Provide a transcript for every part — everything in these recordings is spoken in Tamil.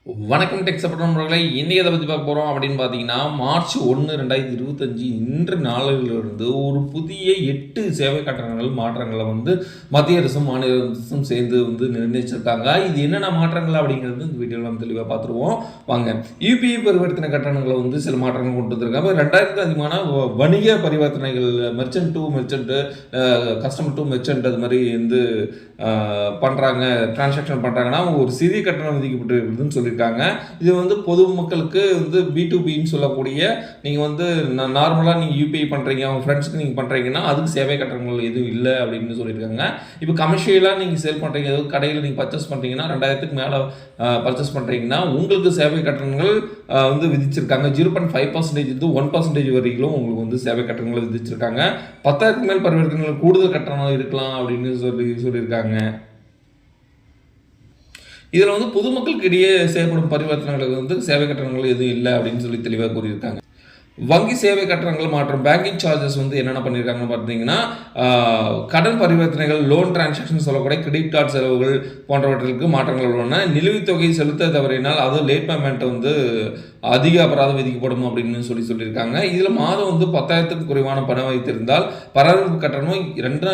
வணக்கம் டெக் சப்போர்ட் நண்பர்களே. இன்னைக்கு எதை பத்தி பார்க்க போறோம் அப்படின்னு பார்த்தீங்கன்னா, மார்ச் 1, 2025 இன்று நாளிலிருந்து ஒரு புதிய 8 சேவை கட்டணங்கள் மாற்றங்கள மத்திய அரசும், மாநில அரசும் சேர்ந்து நிர்ணயிச்சிருக்காங்க. இது என்னென்ன மாற்றங்கள் அப்படிங்கிறது இந்த வீடியோல நம்ம தெளிவா பார்த்துருவோம். வாங்க. யுபிஐ பரிவர்த்தனை கட்டணங்கள சில மாற்றங்கள் கொண்டு வந்திருக்காங்க. 2000க்கு அதிகமான வணிக பரிவர்த்தனைகள் merchant to merchant, customer to merchant அது மாதிரி பண்றாங்க, டிரான்சாக்ஷன் பண்றாங்கன்னா ஒரு சிறிய கட்டணம் விதிக்கப்பட்டிருக்குதுன்னு சொல்லியிருக்காங்க. இது பொதுமக்களுக்கு B2Bன்னு சொல்லக்கூடிய நீங்க நார்மலா நீங்க யூபிஐ பண்றீங்க, உங்க ஃப்ரெண்ட்ஸ்க்கு நீங்க பண்றீங்கன்னா அதுக்கு சேவை கட்டணங்கள் எதுவும் இல்லை அப்படின்னு சொல்லியிருக்காங்க. இப்போ கமர்ஷியலா நீங்க சேல் பண்றீங்க, ஏதாவது கடையில் நீங்க பர்ச்சேஸ் பண்றீங்கன்னா 2000க்கு மேல பர்ச்சேஸ் பண்றீங்கன்னா உங்களுக்கு சேவை கட்டணங்கள் விதிச்சிருக்காங்க. 0.5% 1% வரைக்கும் உங்களுக்கு சேவை கட்டணங்களை விதிச்சிருக்காங்க. 10,000க்கு மேல் பரிவர்த்தனைகள் கூடுதல் கட்டணம் இருக்கலாம் அப்படின்னு சொல்லியிருக்காங்க. இதில் பொதுமக்களுக்கு இடையே செய்யப்படும் பரிவர்த்தனைகளுக்கு சேவை கட்டணங்கள் எதுவும் இல்லை அப்படின்னு சொல்லி தெளிவாக கூறியிருக்காங்க. வங்கி சேவை கட்டணங்கள் மாற்றம் பேங்கிங் சார்ஜஸ் என்னென்ன பண்ணியிருக்காங்கன்னு பார்த்தீங்கன்னா, கடன் பரிவர்த்தனைகள், லோன் டிரான்சாக்ஷன் சொல்லக்கூடிய கிரெடிட் கார்டு செலவுகள் போன்றவற்றிற்கு மாற்றங்கள் உள்ளன. நிலுவைத் தொகை செலுத்த தவறினால் அது லேட் பேமெண்ட் அதிக அபராதம் விதிக்கப்படும் அப்படின்னு சொல்லியிருக்காங்க. இதில் மாதம் 10,000க்கு குறைவான பணம் வைத்திருந்தால் பராமரிப்பு கட்டணம் 200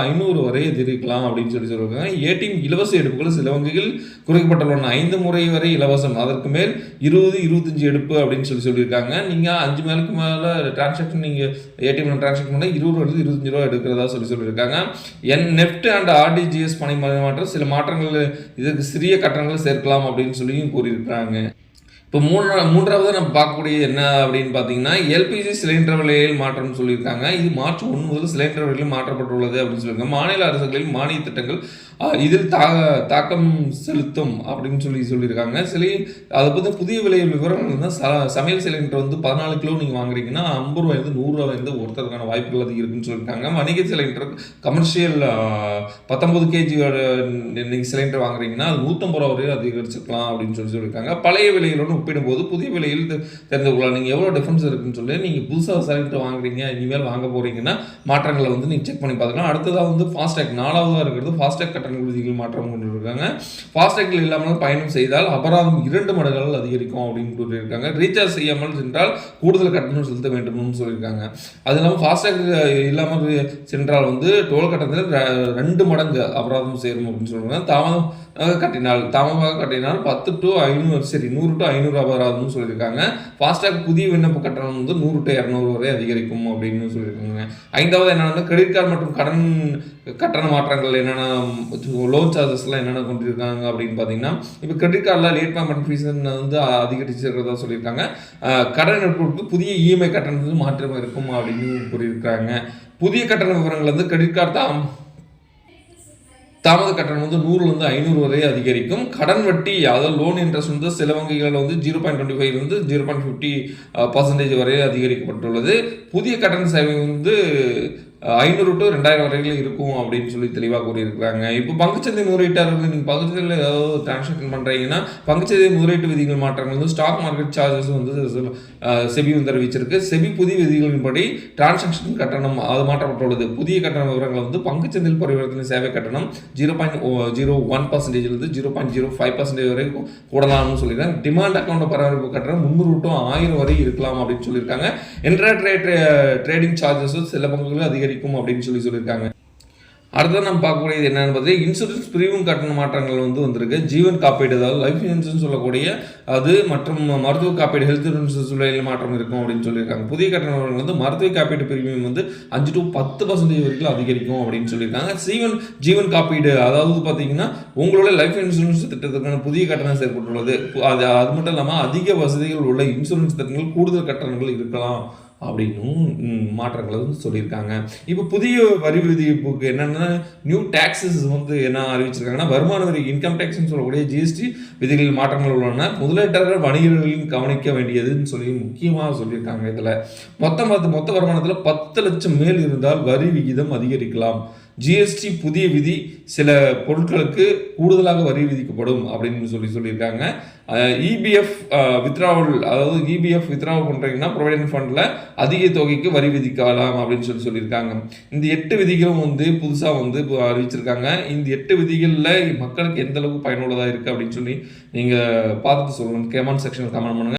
500 வரை எதிர்க்கலாம் அப்படின்னு சொல்லியிருக்காங்க. ஏடிஎம் இலவச எடுப்புகள் சில வங்கிகள் குறைக்கப்பட்டுள்ளன. 5 முறை வரை இலவசம், அதற்கு மேல் 20, 25 எடுப்பு அப்படின்னு சொல்லியிருக்காங்க. நீங்கள் 5 மேலுக்கு மேலே டிரான்சாக்ஷன் நீங்கள் ஏடிஎம்ல டிரான்சாக்ஷன் பண்ணால் 20 25 ரூபா எடுக்கிறதா சொல்லியிருக்காங்க. நெஃப்ட் அண்ட் ஆர்டிஜிஎஸ் பணி மாற்றம் சில மாற்றங்கள், இதுக்கு சிறிய கட்டணங்கள் சேர்க்கலாம் அப்படின்னு சொல்லியும் கூறியிருக்கிறாங்க. இப்போ மூன்றாவது நம்ம பார்க்கக்கூடிய என்ன அப்படின்னு பார்த்தீங்கன்னா, எல்பிஜி சிலிண்டர் விலையில் மாற்றம் சொல்லியிருக்காங்க. இது மார்ச் 1 முதல் சிலிண்டர் விலையில் மாற்றப்பட்டுள்ளது அப்படின்னு சொல்லியிருக்காங்க. மாநில அரசுகளின் மானிய திட்டங்கள் இதில் தாக்கம் செலுத்தும் அப்படின்னு சொல்லியிருக்காங்க. அதை பற்றி புதிய விலை விவரங்கள் சமையல் சிலிண்டர் 14 கிலோ நீங்கள் வாங்குறீங்கன்னா 50 ரூபாயிலிருந்து 100 ரூபாய் ஒருத்தருக்கான வாய்ப்புகள் அதிகம் இருக்குன்னு சொல்லியிருக்காங்க. வணிக சிலிண்டர் கமர்ஷியல் 19 கேஜி நீங்கள் சிலிண்டர் வாங்குறீங்கன்னா அது 150 ரூபா வரை அதிகரிச்சிருக்கலாம் அப்படின்னு சொல்லியிருக்காங்க. பழைய விலையிலோடு ஒப்பிடும்போது புதிய விலையில் தெரிந்து கொள்ளலாம். நீங்கள் எவ்வளோ டிஃபரன்ஸ் இருக்குன்னு சொல்லி நீங்கள் புதுசாக சிலிண்டர் வாங்குறீங்க, இனிமேல் வாங்க போகிறீங்கன்னா மாற்றங்களை நீங்கள் செக் பண்ணி பார்த்துக்கலாம். அடுத்ததாக ஃபாஸ்டேக் 4வதாக இருக்கிறது. ஃபாஸ்டேக் கட்டண விதிகள் மாற்றம் கொண்டிருக்காங்க. ஃபாஸ்டேக்கில் இல்லாமல் பயணம் செய்தால் அபராதம் 2 மடங்குகள் அதிகரிக்கும் அப்படின்னு சொல்லியிருக்காங்க. ரீசார்ஜ் செய்யாமல் சென்றால் கூடுதல் கட்டணம் செலுத்த வேண்டும்னு சொல்லியிருக்காங்க. அது இல்லாமல் ஃபாஸ்டேக் இல்லாமல் சென்றால் டோல் கட்டணத்தில் 2 மடங்கு அபராதம் சேரும் அப்படின்னு சொல்றாங்க. தாமதமாக கட்டினால் 10 to 500 100 to 500 அபராதம்னு சொல்லியிருக்காங்க. ஃபாஸ்டேக் புதிய விண்ணப்ப கட்டணம் 100 to 200 வரை அதிகரிக்கும் அப்படின்னு சொல்லியிருக்காங்க. 5வது என்னன்னா, கிரெடிட் கார்டு மற்றும் கட்டண மாற்றங்கள் என்னென்ன, லோன் சார்ஜஸ்லாம் என்னென்ன கொண்டிருக்காங்க அப்படின்னு பார்த்தீங்கன்னா, இப்போ கிரெடிட் கார்டில் லேட் பேமெண்ட் ஃபீஸ் அதிகரிச்சிருக்கிறதா சொல்லியிருக்காங்க. கடன் எடுப்புக்கு புதிய இஎம்ஐ கட்டணத்துக்கு மாற்றம் இருக்கும் அப்படின்னு கூறியிருக்காங்க. புதிய கட்டண விவரங்கள் கிரெடிட் கார்டு தாமத கட்டணம் 100லிருந்து 500 வரை அதிகரிக்கும். கடன் வட்டி, அதாவது லோன் இன்ட்ரெஸ்ட் சில வங்கிகள் 0.25லிருந்து 0.50% வரை அதிகரிக்கப்பட்டுள்ளது. புதிய கட்டண சேவை 500 to 2000 வரைக்கும் இருக்கும் அப்படின்னு சொல்லி தெளிவாக கூறியிருக்கிறாங்க. இப்போ பங்குச்சந்தை முதலீட்டாளர்கள் நீங்கள் பங்குச்சந்தையில் ஏதாவது டிரான்சாக்ஷன் பண்ணுறீங்கன்னா பங்குச்சந்தை முதலீட்டு விதிகள் மாற்றங்கள் ஸ்டாக் மார்க்கெட் சார்ஜஸ் செபி தெரிவிச்சிருக்கு. செபி புதிய விதிகளின்படி டிரான்சாக்ஷன் கட்டணம் அது மாற்றப்பட்டுள்ளது. புதிய கட்டண விவரங்கள் பங்குச்சந்தையில் பரிவர்த்தனை சேவை கட்டணம் 0.01%லிருந்து 0.05% வரை கூடலாம்னு சொல்லியிருக்காங்க. டிமாண்ட் அக்கௌண்ட் பராமரிப்பு கட்டணம் 300 to 1000 வரை இருக்கலாம் அப்படின்னு சொல்லியிருக்காங்க. ட்ரேடிங் சார்ஜஸும் சில பங்குகள் அதிகரிக்கும் அப்படின்னு சொல்லியிருக்காங்க. அடுத்தது நம்ம பார்க்கக்கூடியது என்னன்னு பார்த்தீங்கன்னா, இன்சூரன்ஸ் பிரீமியம் கட்டண மாற்றங்கள் வந்திருக்கு. ஜீவன் காப்பீடு, அதாவது லைஃப் இன்சூரன்ஸ் சொல்லக்கூடிய அது மற்றும் மருத்துவ காப்பீடு ஹெல்த் இன்சூரன்ஸ் விலையில் மாற்றம் இருக்கும் அப்படின்னு சொல்லியிருக்காங்க. புதிய கட்டணங்கள் மருத்துவ காப்பீடு பிரீமியம் 5 to 10% வரைக்கும் அதிகரிக்கும் அப்படின்னு சொல்லியிருக்காங்க. ஜீவன் காப்பீடு, அதாவது பார்த்தீங்கன்னா உங்களோட லைஃப் இன்சூரன்ஸ் திட்டத்துக்கான புதிய கட்டணம் செயல்பட்டுள்ளது. அது மட்டும் இல்லாமல் அதிக வசதிகள் உள்ள இன்சூரன்ஸ் திட்டங்கள் கூடுதல் கட்டணங்கள் இருக்கலாம் அப்படின்னும் மாற்றங்களை சொல்லியிருக்காங்க. இப்போ புதிய வரி விதிப்புக்கு என்னென்னா நியூ டாக்ஸஸ் என்ன அறிவிச்சிருக்காங்கன்னா, வருமான வரி இன்கம் டேக்ஸ்ன்னு சொல்லக்கூடிய ஜிஎஸ்டி விதிகளில் மாற்றங்கள் உள்ளன. முதலீட்டாளர்கள் வணிகர்களின் கவனிக்க வேண்டியதுன்னு சொல்லி முக்கியமாக சொல்லியிருக்காங்க. இதில் மொத்த வருமானத்தில் 10 லட்சம் மேல் இருந்தால் வரி விகிதம் அதிகரிக்கலாம். ஜிஎஸ்டி புதிய விதி, சில பொருட்களுக்கு கூடுதலாக வரி விதிக்கப்படும் அப்படின்னு சொல்லியிருக்காங்க. இபிஎஃப் வித்ராவல், அதாவது இபிஎஃப் வித்ராவல் பண்ணுறீங்கன்னா ப்ரொவிடென்ட் ஃபண்டில் அதிக தொகைக்கு வரி விதிக்கலாம் அப்படின்னு சொல்லியிருக்காங்க. இந்த 8 விதிகளும் வந்து புதுசாக வந்து அறிவிச்சிருக்காங்க. இந்த 8 விதிகளில் மக்களுக்கு எந்த அளவுக்கு பயனுள்ளதாக இருக்குது அப்படின்னு சொல்லி நீங்கள் பார்த்துட்டு சொல்லுங்கள். கமெண்ட் செக்ஷனில் கமெண்ட் பண்ணுங்கள்.